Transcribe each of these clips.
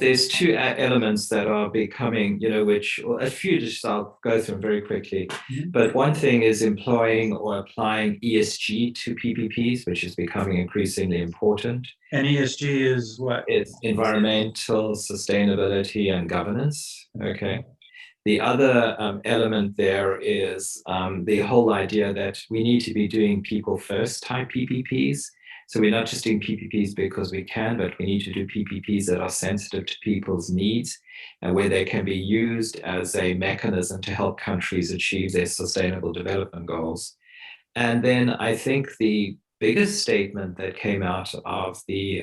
there's two elements that are becoming, which, or a few, just I'll go through them very quickly. Mhm. But one thing is employing or applying ESG to PPPs, which is becoming increasingly important. And ESG is what? It's environmental sustainability and governance. Okay. The other element there is the whole idea that we need to be doing people first type PPPs. So we're not just doing PPPs because we can, but we need to do PPPs that are sensitive to people's needs and where they can be used as a mechanism to help countries achieve their sustainable development goals. And then I think the biggest statement that came out of the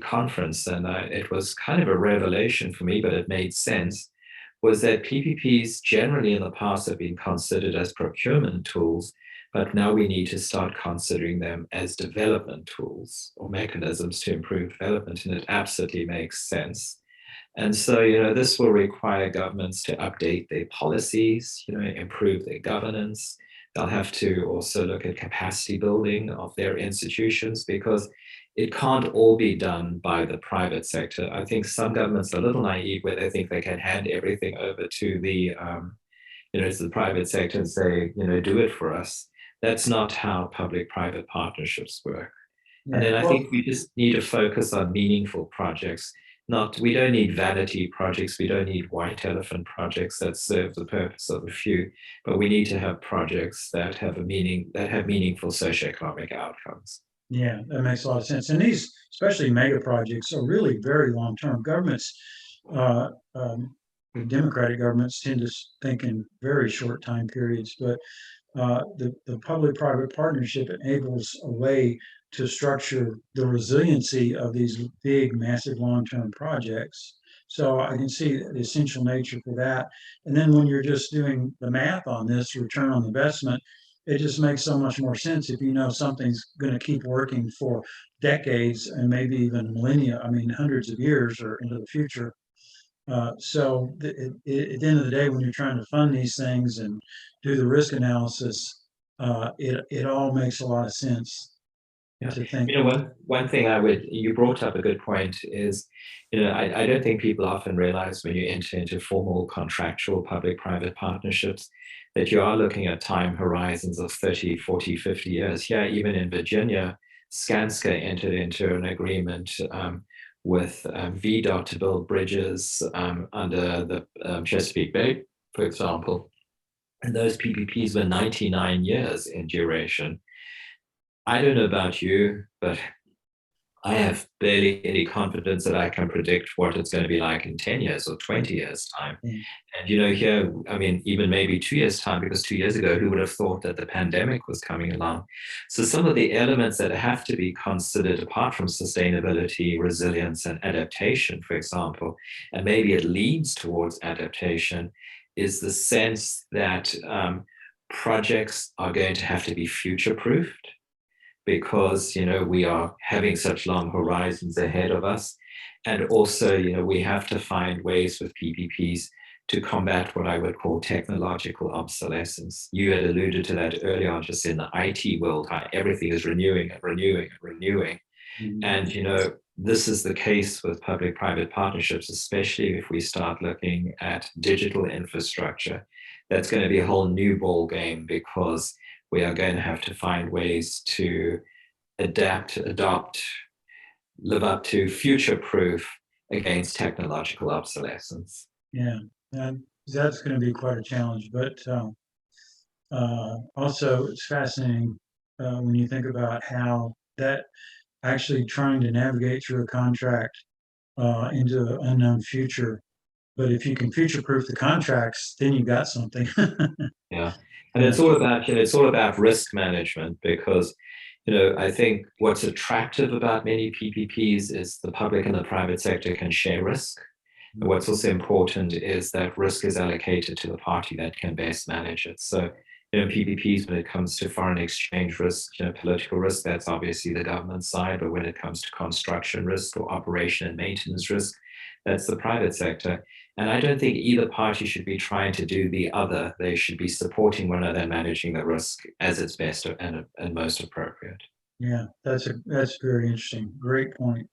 conference, and it was kind of a revelation for me, but it made sense, was that PPPs generally in the past have been considered as procurement tools, but now we need to start considering them as development tools or mechanisms to improve development, and it absolutely makes sense. And so, this will require governments to update their policies, improve their governance. They'll have to also look at capacity building of their institutions because it can't all be done by the private sector. I think some governments are a little naive where they think they can hand everything over to to the private sector and say, do it for us. That's not how public-private partnerships work. And Yeah. then I Well, think we just need to focus on meaningful projects. We don't need vanity projects. We don't need white elephant projects that serve the purpose of a few, but we need to have projects that have that have meaningful socioeconomic outcomes. yeah, that makes a lot of sense. And these, especially mega projects, are really very long term. Governments, uh, um, democratic governments tend to think in very short time periods, but the public-private partnership enables a way to structure the resiliency of these big, massive, long-term projects. So I can see the essential nature for that. And then when you're just doing the math on this return on investment, it just makes so much more sense if you know something's going to keep working for decades and maybe even millennia. I mean, hundreds of years or into the future. At the end of the day, when you're trying to fund these things and do the risk analysis, it all makes a lot of sense Yeah. to think. One thing you brought up a good point is, I don't think people often realize when you enter into formal contractual public-private partnerships that you are looking at time horizons of 30, 40, 50 years. Yeah, even in Virginia, Skanska entered into an agreement with VDOT to build bridges under the Chesapeake Bay, for example. And those PPPs were 99 years in duration. I don't know about you, but I have barely any confidence that I can predict what it's going to be like in 10 years or 20 years' time. Mm. And, here, I mean, even maybe 2 years' time, because 2 years ago, who would have thought that the pandemic was coming along? So some of the elements that have to be considered, apart from sustainability, resilience, and adaptation, for example, and maybe it leads towards adaptation, is the sense that projects are going to have to be future-proofed because we are having such long horizons ahead of us. And also, we have to find ways with PPPs to combat what I would call technological obsolescence. You had alluded to that earlier, just in the IT world, how everything is renewing and renewing and renewing. Mhm. And this is the case with public-private partnerships, especially if we start looking at digital infrastructure. That's going to be a whole new ball game because we are going to have to find ways to adapt, adopt, live up to future-proof against technological obsolescence. Yeah, that's going to be quite a challenge. But also, it's fascinating when you think about how that actually trying to navigate through a contract into an unknown future. But if you can future-proof the contracts, then you've got something. Yeah. And Yeah. it's all about risk management because, I think what's attractive about many PPPs is the public and the private sector can share risk. And what's also important is that risk is allocated to the party that can best manage it. So, PPPs, when it comes to foreign exchange risk, political risk, that's obviously the government side. But when it comes to construction risk or operation and maintenance risk, that's the private sector. And I don't think either party should be trying to do the other. They should be supporting one another and managing the risk as it's best and most appropriate. Yeah, that's very interesting. Great point.